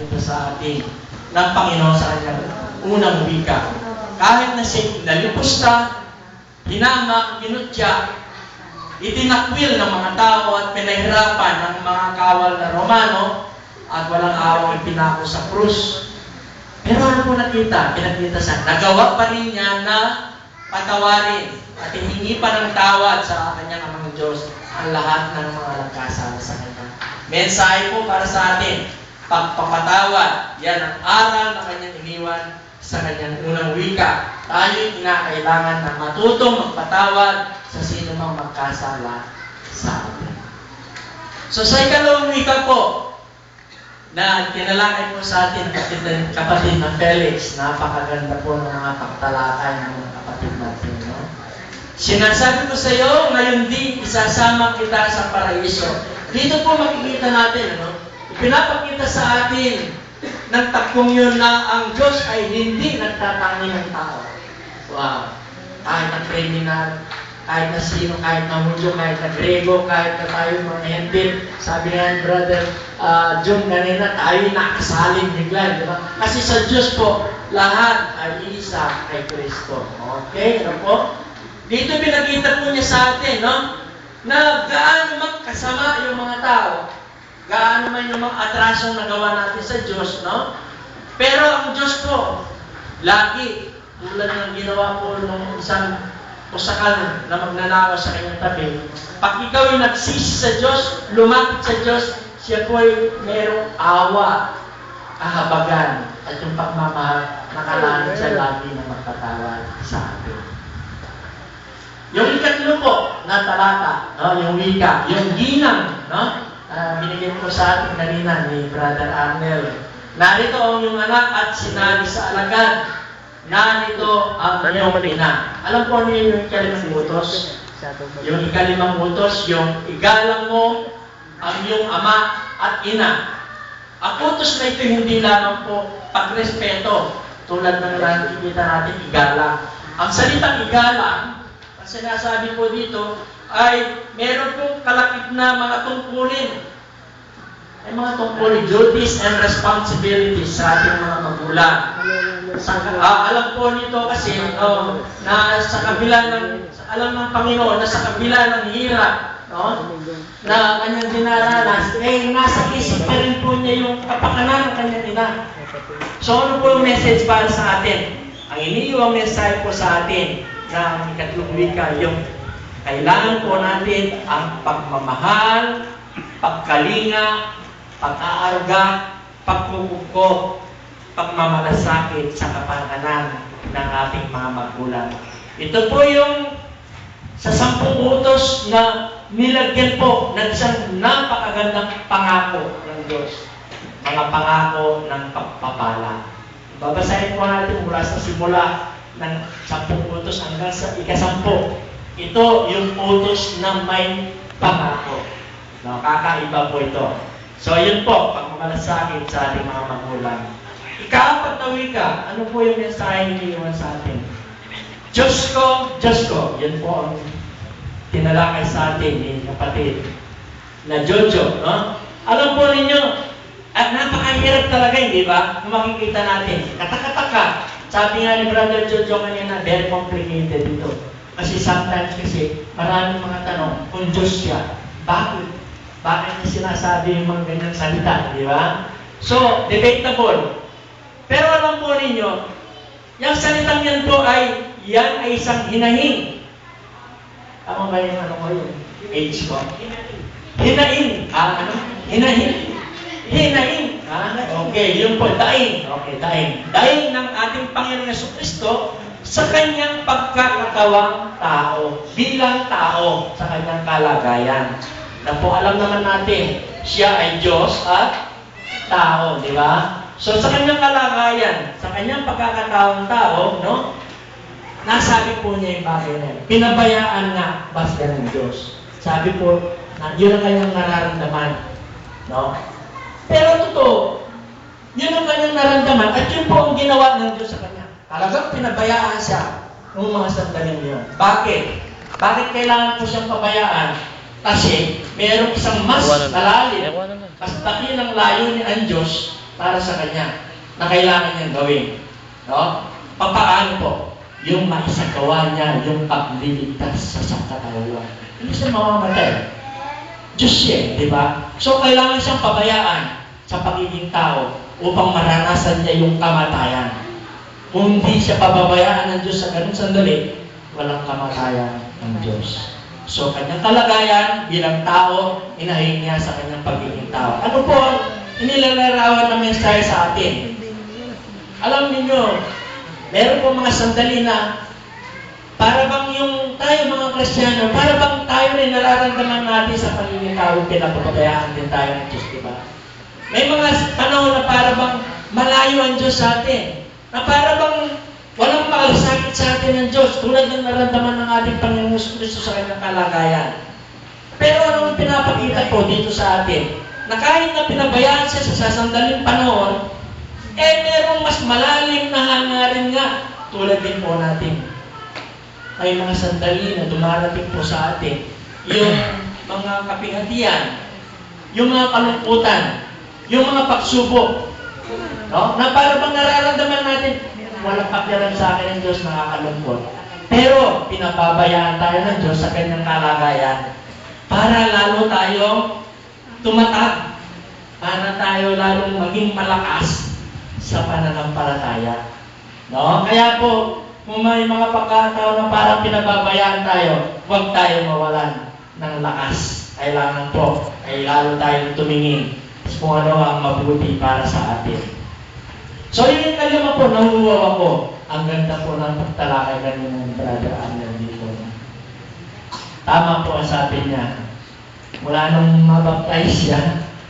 ipinakita sa atin ng Panginoon sa kanyang unang wika. Kahit na siya nalipos na, hinamak, ginutya, itinakwil ng mga tao at pinahirapan ng mga kawal na Romano at walang awang ipinako sa krus. Pero ano po nakita? Pinakita sa nagawa pa rin niya na patawarin at hihingi pa ng tawad sa kanyang amang Diyos ang lahat ng mga nagkasala sa kanya. Mensahe po para sa atin, pagpapatawad, yan ang aral na kanyang iniwan sa kanyang unang wika. Tayo'y kinakailangan na matutong magpatawad sa sino mang magkasala sa atin. So sa ikalawang wika po, na tinalakay po sa atin kapatid na Felix, napakaganda po ng mga pagtalakay ng mga kapatid natin. No? Sinasabi ko sa iyo, ngayon din isasama kita sa paraiso. Dito po makikita natin, ano? Ipinapakita sa atin ng takbong yun na ang Diyos ay hindi nagtatangi ng tao. Wow! Kahit na criminal, kahit na sino, kahit na Hudyo, kahit na Grego, kahit na tayo mga Hentil. Sabi nga ni Brother John kanina, tayo nakasaling bigla, di ba? Kasi sa Diyos po, lahat ay isa kay Kristo. Okay? Ano po? Dito pinakita po niya sa atin, no? Na gaano man kasama yung mga tao, gaano man yung mga atrasong nagawa natin sa Diyos, no? Pero ang Diyos po, lagi, tulad ng ginawa po ng isang pusakal na magnanakaw sa kanyang tabi, pag ikaw ay nagsisi sa Diyos, lumapit sa Diyos, siya po ay mayroong awa, kahabagan, at yung pagmamahal, nakalanan siya lagi na magpatawad sa atin. Yung ikatlo po na talata, no, yung wika, yung ginang, no, binigyan ko sa atin kanina ni Brother Arnel. Narito ang yung anak at sinabi sa alagad, narito ang iyong ina. Alam po niyo yung ikalimang utos? Yung ikalimang utos, yung igalang mo ang iyong ama at ina. Ang utos na ito hindi lamang po pagrespeto, tulad ng nakikita natin igalang. Ang salitang igalang, ang sinasabi po dito, ay meron pong kalakip na mga tungkulin. May mga tungkulin, duties and responsibilities sa ating mga magulang. Alam po nito kasi na sa kabila ng, alam ng Panginoon na sa kabila ng hirap, no, na kanyang dinaranas, nasa isip pa rin po niya yung kapakanan ng kanyang ina. So ano po yung message para sa atin? Ang iniiwang mensahe po sa atin na ang ikatlong wika, yung kailangan po natin ang pagmamahal, pagkalinga, pag-aarga, pagkukuko, pagmamalasakit sa kapakanan ng ating mga magulang. Ito po yung sa 10 utos na nilagyan po ng isang napakagandang pangako ng Diyos. Mga pangako ng pagpapala. Babasahin po natin mula sa simula ng 10 utos hanggang sa ika-10. Ito yung utos na may pangako. No, kakaiba po ito. So, yun po, pagmamalasakit sa ating mga magulang. Ika-4 na wika, ano po yung mensahe niliwan sa atin? Diyos ko, Diyos ko. Yan po ang tinalakay sa atin ni kapatid na Jojo. No? Alam po ninyo, at napakahirap talaga, hindi ba? Kung makikita natin, katakataka. Sabi nga ni Brother Jojo kanina, very complicated ito. Kasi sometimes kasi, maraming mga tanong, kung Diyos siya, bakit? Bakit niya sinasabi yung mga ganyang salita, di ba? So, debatable. Pero alam po ninyo, yung salitang yan po ay, yan ay isang hinahin. Tama ba yung ano ko yun? Age ko? Hinahin. Ano? Hinahin. Hinahin. Okay, yun po, daing. Okay, daing. Daing ng ating Panginoon Jesucristo sa kanyang pagkakatawang tao, bilang tao sa kanyang kalagayan. Na po alam naman natin, siya ay Diyos at tao, di ba? So sa kanyang kalagayan, sa kanyang pagkakatawang tao, no? Nasabi po niya yung bagay na yun. Pinabayaan nga ba siya ng Diyos? Sabi po, na yun ang kanyang nararamdaman. No? Pero totoo, yun ang kanyang nararamdaman at yun po ang ginawa ng Diyos sa kanya. Talagang pinabayaan siya ng mga sandaling yun. Bakit? Bakit kailangan po siyang pabayaan? Kasi mayroong isang mas malalim, mas dakilang layo ni ang Diyos para sa kanya na kailangan niyang gawin. No? Papaano po? Yung maisagawa niya yung pagliligtas sa sangkatauhan. Hindi siya mamamatay. Diyos siya, di ba? So, kailangan siyang pabayaan sa pagiging tao upang maranasan niya yung kamatayan. Kung hindi siya pababayaan ng Diyos sa ganung sandali, walang kamatayan ng Diyos. So, kanyang kalagayan bilang tao, inahin niya sa kanyang pagiging tao. Ano po inilalarawan na mensahe sa atin? Alam niyo, meron po mga sandali na para bang yung tayo mga Kristiyano, para bang tayo rin nararamdaman natin sa pagiging tao, pinapabayaan din tayo ng Diyos, di ba? May mga panahon na para bang malayo ang Diyos sa atin, na para bang walang makalasakit sa atin ng Diyos, tulad ng naramdaman ng ating Panginoon Kristo sa kanyang kalagayan. Pero anong pinapakita po dito sa atin? Na kahit na pinabayaan siya sa sasandaling panahon, merong mas malalim na hangarin nga, tulad din po natin. May mga sandali na dumarating po sa atin, yung mga kapighatian, yung mga kalungkutan, yung mga pagsubok, no? Na para bang nararamdaman natin, walang pakialam sa akin ng Diyos, nakakalungkot. Pero, pinababayaan tayo ng Diyos sa kanyang kalagayan para lalo tayong tumatag, para tayo lalong maging malakas sa pananampalataya. No? Kaya po, kung may mga pagkataon na parang pinababayaan tayo, huwag tayo mawalan ng lakas. Kailangan po, ay lalo tayong tumingin kung ano ang mabuti para sa atin. So, yun yung kalima po, nahuhuwaw ako. Ang ganda po ng pagtalakay kanina ng Brother Arnold dito. Tama po ang sabi niya. Mula nung mabaptize siya,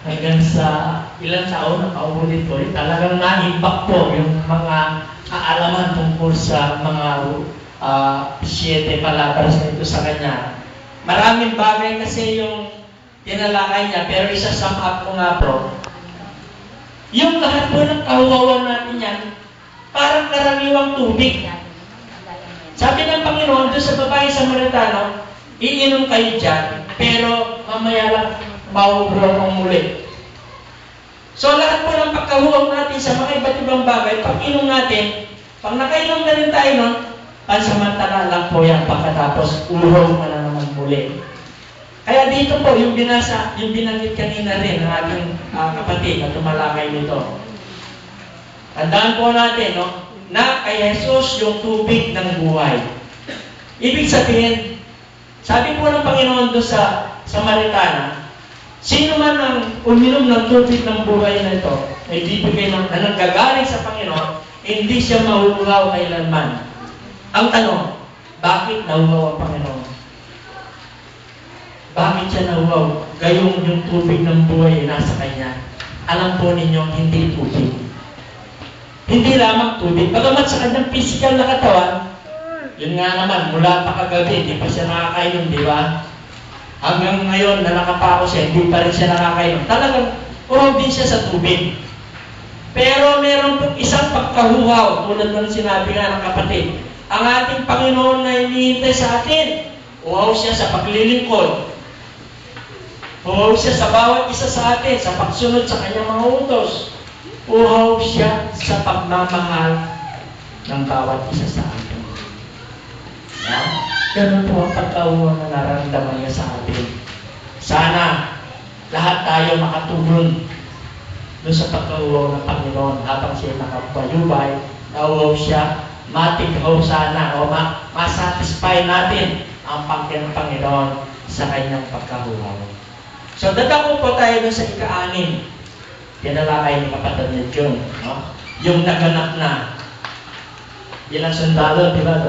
hanggang sa ilang taon na paulit ko, talagang na-impact po yung mga kaalaman tungkol sa mga 7 palabras na ito sa kanya. Maraming bagay kasi yung tinalakay niya, pero isa-sum up ko nga bro. Yung lahat po ng kahuwawan natin yan, parang karaniwang tubig. Sabi ng Panginoon, doon sa babae Samaritano, iinom kayo dyan, pero mamaya lang mauubraw ang muli. So lahat po ng pagkahuwag natin sa mga iba't ibang bagay, pag inom natin, pag nakainom na rin tayo nun, pansamantala lang po yan pagkatapos uhaw ka na naman muli. Kaya dito po, yung binanggit kanina rin ng ating kapatid na tumalakay nito. Tandaan po natin, no, na kay Jesus yung tubig ng buhay. Ibig sabihin, sabi po ng Panginoon doon sa Samaritana, sino man ang uminom ng tubig ng buhay na ito, ay bibigay na nanggagaling sa Panginoon, hindi siya mahuhugaw kailanman. Ang tanong, bakit nahuhugaw ang Panginoon? Bakit siya nahuhugaw? Gayong yung tubig ng buhay ay nasa Kanya. Alam po ninyo, hindi tubig. Hindi lamang tubig. Bagamat sa kanyang physical na katawan, yun nga naman, mula pa kagabi, hindi pa siya nakakainom, di ba? Hanggang ngayon na nakapako siya, hindi pa rin siya nakakainom. Talagang kurang din siya sa tubig. Pero meron pong isang pagkahuhaw, tulad ng sinabi nga ng kapatid. Ang ating Panginoon na hinihintay sa atin, uhaw siya sa paglilingkod. Uhaw siya sa bawat isa sa atin, sa pagsunod sa kanyang mga utos. Uhaw siya sa pagmamahal ng bawat isa sa atin. Yeah? Ganun po ang pagkauhaw na nararamdaman niya sa atin. Sana lahat tayo makatulong doon sa pagkauhaw ng Panginoon habang siya nakabayubay, nauhaw siya, matighaw sana o masatisfy natin ang Panginoon sa kanyang pagkauhaw. So, dadako po tayo doon sa ika-6. Tinalakay ni kapatid ni John, no? Yung naganap na ilang sundalo, di ba?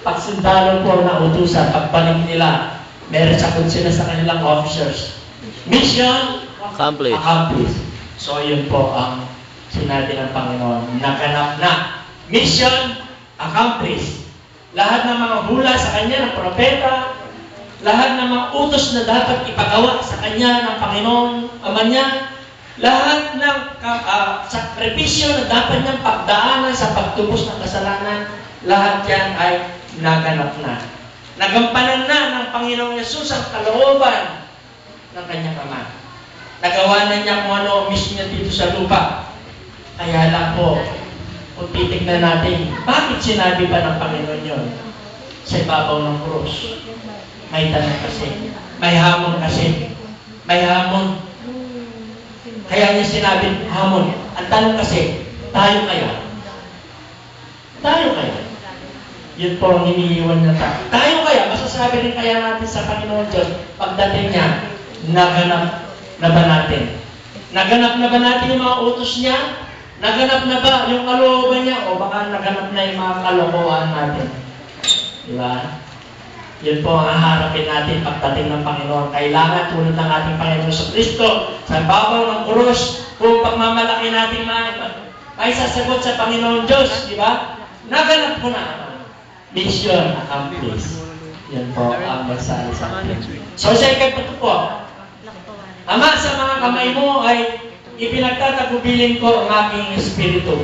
Pag sundalo po na utusan, pagbalik nila, meron sakot sila sa kanilang officers. Mission accomplished. So, yun po ang sinabi ng Panginoon. Naganap na. Mission accomplished. Lahat ng mga hula sa kanya ng propeta, lahat ng mga utos na dapat ipagawa sa kanya ng Panginoon, Ama niya, lahat ng sakripisyo na dapat niyang pagdaanan sa pagtubos ng kasalanan, lahat yan ay naganap na. Nagampanan na ng Panginoong Yesus ang kalooban ng kanyang Ama. Nagawa na niya kung ano mission niya dito sa lupa. Kaya lang po, kung titignan natin, bakit sinabi pa ng Panginoon yun? Sa ibabaw ng krus. May tanong kasi. May hamon kasi. May hamon. Kaya niya sinabi, hamon. Ang tanong kasi, tayo kaya? Tayo kaya? Yun po ang iniiwan na tayo. Tayo kaya? Masasabi rin kaya natin sa Panginoon Diyos, pagdating niya, naganap na ba natin? Naganap na ba natin yung mga utos niya? Naganap na ba yung kalooban niya? O baka naganap na yung mga kalokohan natin? Diba? Yun po ang haharapin natin pagdating ng Panginoon. Kailangan tulad ng ating Panginoon sa Kristo, sa babaw ng krus, kung pagmamalaki natin ay sasagot sa Panginoon Diyos. Diba? Naganap ko na. Mission accomplished. Yan po ang mensahe sa atin. So, sa ikatlo po, Ama, sa mga kamay mo ay ipinagtatagubilin ko ang aking espiritu.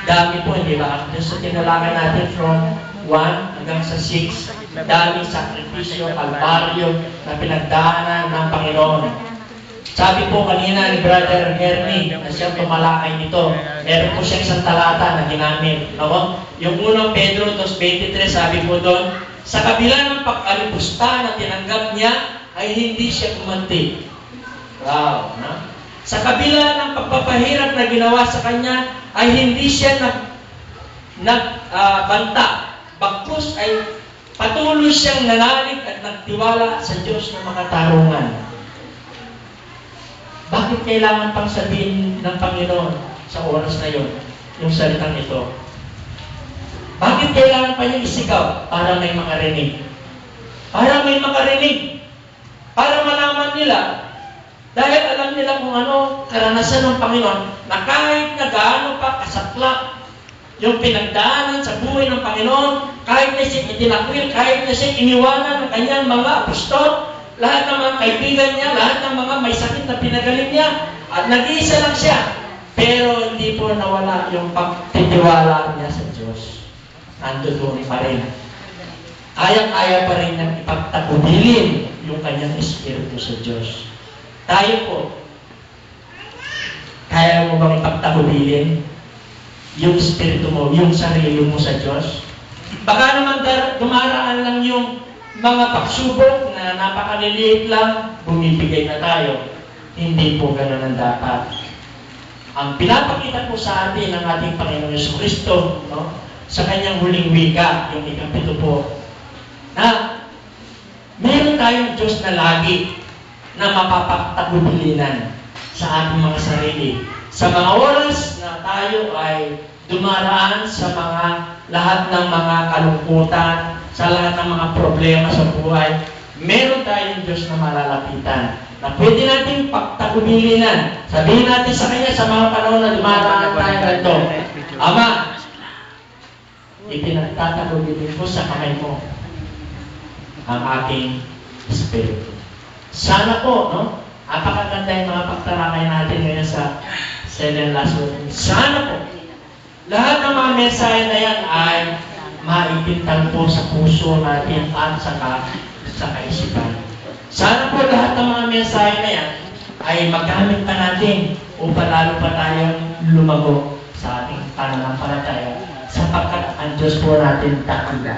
Dami po, hindi ba? Just sa tinalakan natin from 1 hanggang sa 6, daming sakripisyo, kalbaryo na pinagdaanan ng Panginoon. Sabi po kanina ni Brother Hermie na siyang tumalakay nito, meron po siyang isang talata na ginamit. No? Yung unang Pedro 2:23, sabi po doon, sa kabila ng pag-alipusta na tinanggap niya, ay hindi siya gumanti. Wow! No? Sa kabila ng pagpapahirap na ginawa sa kanya, ay hindi siya nagbanta. Bagkus ay patuloy siyang nanalig at nagtiwala sa Diyos na makatarungan. Bakit kailangan pang sabihin ng Panginoon sa oras na yun, yung salitang ito? Bakit kailangan pa niya isigaw? Para may makarinig. Para may makarinig. Para malaman nila, dahil alam nila kung ano karanasan ng Panginoon, na kahit na gaano pa kasakla yung pinagdaanan sa buhay ng Panginoon, kahit na siya itinakwil, kahit na siya iniwanan ng kanyang mga apostol, lahat ng mga kaibigan niya, lahat ng mga may sakit na pinagaling niya, at nag-iisa lang siya. Pero hindi po nawala yung pagtitiwala niya sa Diyos. Nandoon pa rin. Kayang-kaya pa rin niyang ipagtagubilin yung kanyang espiritu sa Diyos. Tayo po, kaya mo bang ipagtagubilin yung espiritu mo, yung sarili mo sa Diyos? Baka naman dumaraan lang yung mga pagsubok na napakaliliit lang, bumibigay na tayo. Hindi po ganun ang dapat. Ang pinapakita po sa atin ng ating Panginoon Yesu Kristo, no? Sa kanyang huling wika, yung ikapito po, na meron tayong Diyos na lagi na mapapagtagubilinan sa ating mga sarili. Sa mga oras na tayo ay dumaraan sa mga lahat ng mga kalungkutan, sa lahat ng mga problema sa buhay, meron tayong Diyos na malalapitan na pwede natin pagtagubilinan. Sabihin natin sa Kanya sa mga panahon na dumaraan tayo ganito, Ama, ipinagtatagubilin ko sa kamay mo ang aking espiritu. Sana po, no? Apakaganda yung mga pagtarakay natin ngayon sa 7 last word. Sana po, lahat ng mga mensahe na yan ay maipintang po sa puso natin at sa kaisipan. Sana po lahat ng mga mensahe na yan ay magamit pa natin upang lalo pa tayong lumago sa ating pananampalataya sapagkat ang Diyos po natin dakila.